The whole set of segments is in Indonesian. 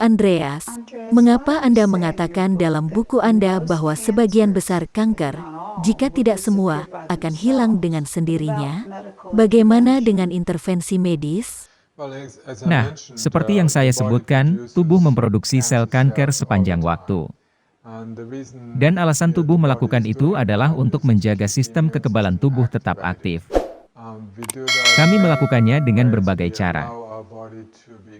Andreas, mengapa Anda mengatakan dalam buku Anda bahwa sebagian besar kanker, jika tidak semua, akan hilang dengan sendirinya? Bagaimana dengan intervensi medis? Nah, seperti yang saya sebutkan, tubuh memproduksi sel kanker sepanjang waktu. Dan alasan tubuh melakukan itu adalah untuk menjaga sistem kekebalan tubuh tetap aktif. Kami melakukannya dengan berbagai cara.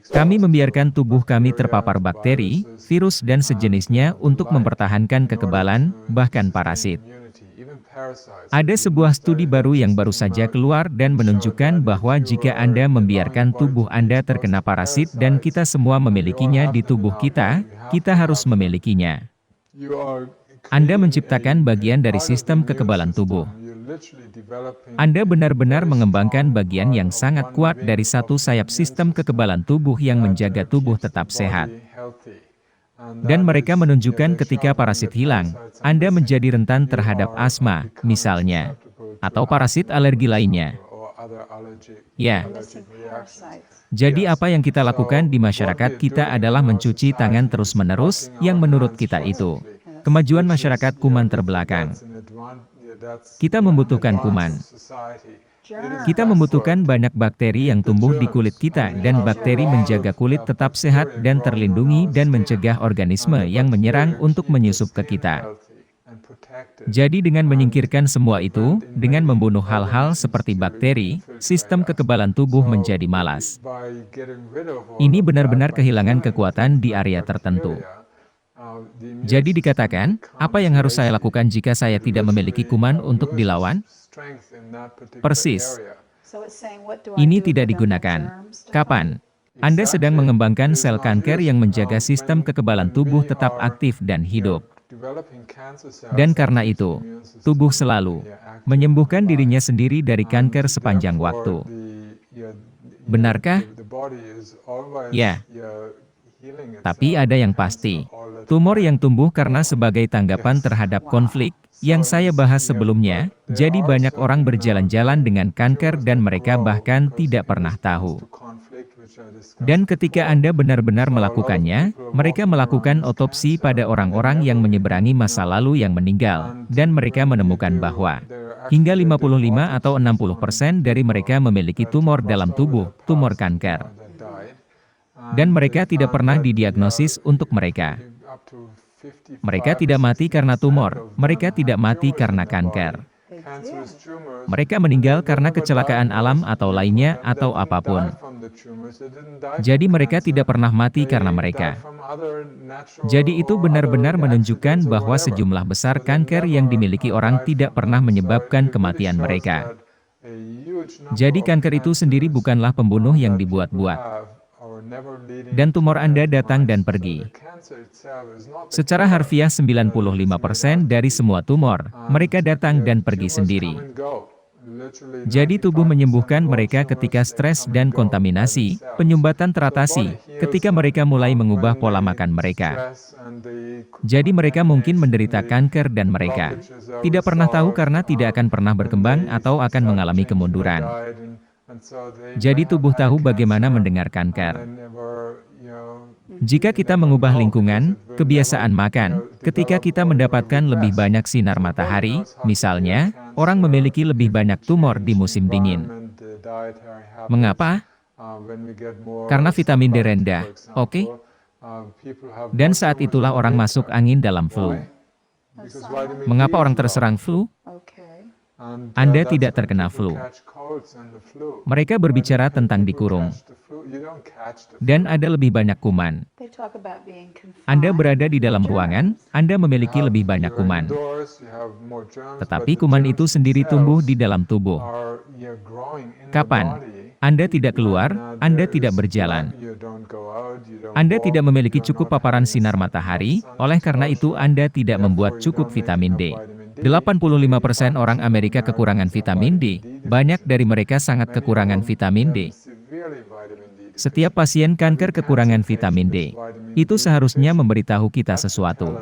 Kami membiarkan tubuh kami terpapar bakteri, virus dan sejenisnya untuk mempertahankan kekebalan, bahkan parasit. Ada sebuah studi baru yang baru saja keluar dan menunjukkan bahwa jika Anda membiarkan tubuh Anda terkena parasit dan kita semua memilikinya di tubuh kita, kita harus memilikinya. Anda menciptakan bagian dari sistem kekebalan tubuh. Anda benar-benar mengembangkan bagian yang sangat kuat dari satu sayap sistem kekebalan tubuh yang menjaga tubuh tetap sehat. Dan mereka menunjukkan ketika parasit hilang, Anda menjadi rentan terhadap asma, misalnya, atau parasit alergi lainnya. Ya. Jadi apa yang kita lakukan di masyarakat kita adalah mencuci tangan terus-menerus, yang menurut kita itu kemajuan masyarakat kuman terbelakang. Kita membutuhkan kuman. Kita membutuhkan banyak bakteri yang tumbuh di kulit kita dan bakteri menjaga kulit tetap sehat dan terlindungi dan mencegah organisme yang menyerang untuk menyusup ke kita. Jadi dengan menyingkirkan semua itu, dengan membunuh hal-hal seperti bakteri, sistem kekebalan tubuh menjadi malas. Ini benar-benar kehilangan kekuatan di area tertentu. Jadi dikatakan, apa yang harus saya lakukan jika saya tidak memiliki kuman untuk dilawan? Persis. Ini tidak digunakan. Kapan? Anda sedang mengembangkan sel kanker yang menjaga sistem kekebalan tubuh tetap aktif dan hidup. Dan karena itu, tubuh selalu menyembuhkan dirinya sendiri dari kanker sepanjang waktu. Benarkah? Ya. Tapi ada yang pasti. Tumor yang tumbuh karena sebagai tanggapan terhadap konflik, yang saya bahas sebelumnya, jadi banyak orang berjalan-jalan dengan kanker dan mereka bahkan tidak pernah tahu. Dan ketika Anda benar-benar melakukannya, mereka melakukan otopsi pada orang-orang yang menyeberangi masa lalu yang meninggal, dan mereka menemukan bahwa hingga 55 atau 60% dari mereka memiliki tumor dalam tubuh, tumor kanker. Dan mereka tidak pernah didiagnosis untuk mereka. Mereka tidak mati karena tumor, mereka tidak mati karena kanker. Mereka meninggal karena kecelakaan alam atau lainnya atau apapun. Jadi mereka tidak pernah mati karena mereka. Jadi itu benar-benar menunjukkan bahwa sejumlah besar kanker yang dimiliki orang tidak pernah menyebabkan kematian mereka. Jadi kanker itu sendiri bukanlah pembunuh yang dibuat-buat. Dan tumor Anda datang dan pergi. Secara harfiah 95% dari semua tumor, mereka datang dan pergi sendiri. Jadi tubuh menyembuhkan mereka ketika stres dan kontaminasi, penyumbatan teratasi, ketika mereka mulai mengubah pola makan mereka. Jadi mereka mungkin menderita kanker dan mereka tidak pernah tahu karena tidak akan pernah berkembang atau akan mengalami kemunduran. Jadi tubuh tahu bagaimana mendengar kanker. Jika kita mengubah lingkungan, kebiasaan makan, ketika kita mendapatkan lebih banyak sinar matahari, misalnya, orang memiliki lebih banyak tumor di musim dingin. Mengapa? Karena vitamin D rendah, oke? Dan saat itulah orang masuk angin dalam flu. Mengapa orang terserang flu? Anda tidak terkena flu. Mereka berbicara tentang dikurung. Dan ada lebih banyak kuman. Anda berada di dalam ruangan, Anda memiliki lebih banyak kuman. Tetapi kuman itu sendiri tumbuh di dalam tubuh. Kapan? Anda tidak keluar, Anda tidak berjalan. Anda tidak memiliki cukup paparan sinar matahari, oleh karena itu Anda tidak membuat cukup vitamin D. 85% orang Amerika kekurangan vitamin D, banyak dari mereka sangat kekurangan vitamin D. Setiap pasien kanker kekurangan vitamin D. Itu seharusnya memberitahu kita sesuatu.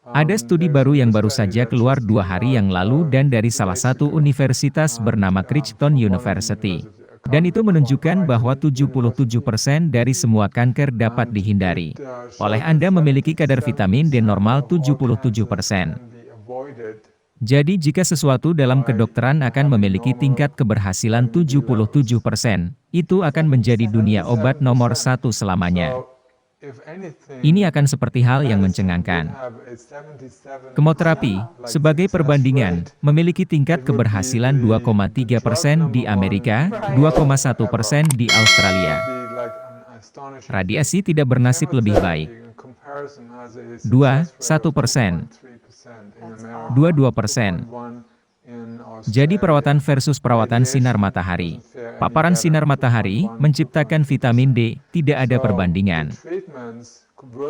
Ada studi baru yang baru saja keluar 2 hari yang lalu dan dari salah satu universitas bernama Crichton University. Dan itu menunjukkan bahwa 77% dari semua kanker dapat dihindari oleh Anda memiliki kadar vitamin D normal 77%. Jadi jika sesuatu dalam kedokteran akan memiliki tingkat keberhasilan 77%, itu akan menjadi dunia obat nomor 1 selamanya. Ini akan seperti hal yang mencengangkan. Kemoterapi, sebagai perbandingan, memiliki tingkat keberhasilan 2,3% di Amerika, 2,1% di Australia. Radiasi tidak bernasib lebih baik. 1%. 22%. Jadi perawatan versus perawatan sinar matahari. Paparan sinar matahari menciptakan vitamin D, tidak ada perbandingan.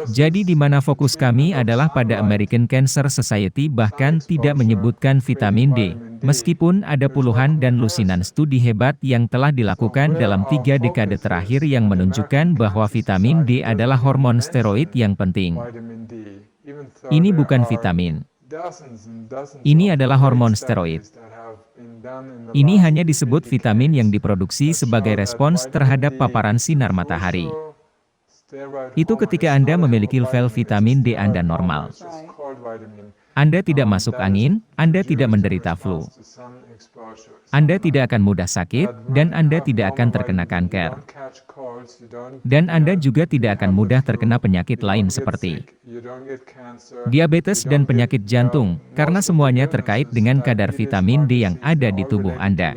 Jadi di mana fokus kami adalah pada American Cancer Society bahkan tidak menyebutkan vitamin D, meskipun ada puluhan dan lusinan studi hebat yang telah dilakukan dalam 3 dekade terakhir yang menunjukkan bahwa vitamin D adalah hormon steroid yang penting. Ini bukan vitamin. Ini adalah hormon steroid. Ini hanya disebut vitamin yang diproduksi sebagai respons terhadap paparan sinar matahari. Itu ketika Anda memiliki level vitamin D Anda normal. Anda tidak masuk angin, Anda tidak menderita flu. Anda tidak akan mudah sakit, dan Anda tidak akan terkena kanker. Dan Anda juga tidak akan mudah terkena penyakit lain seperti diabetes dan penyakit jantung, karena semuanya terkait dengan kadar vitamin D yang ada di tubuh Anda.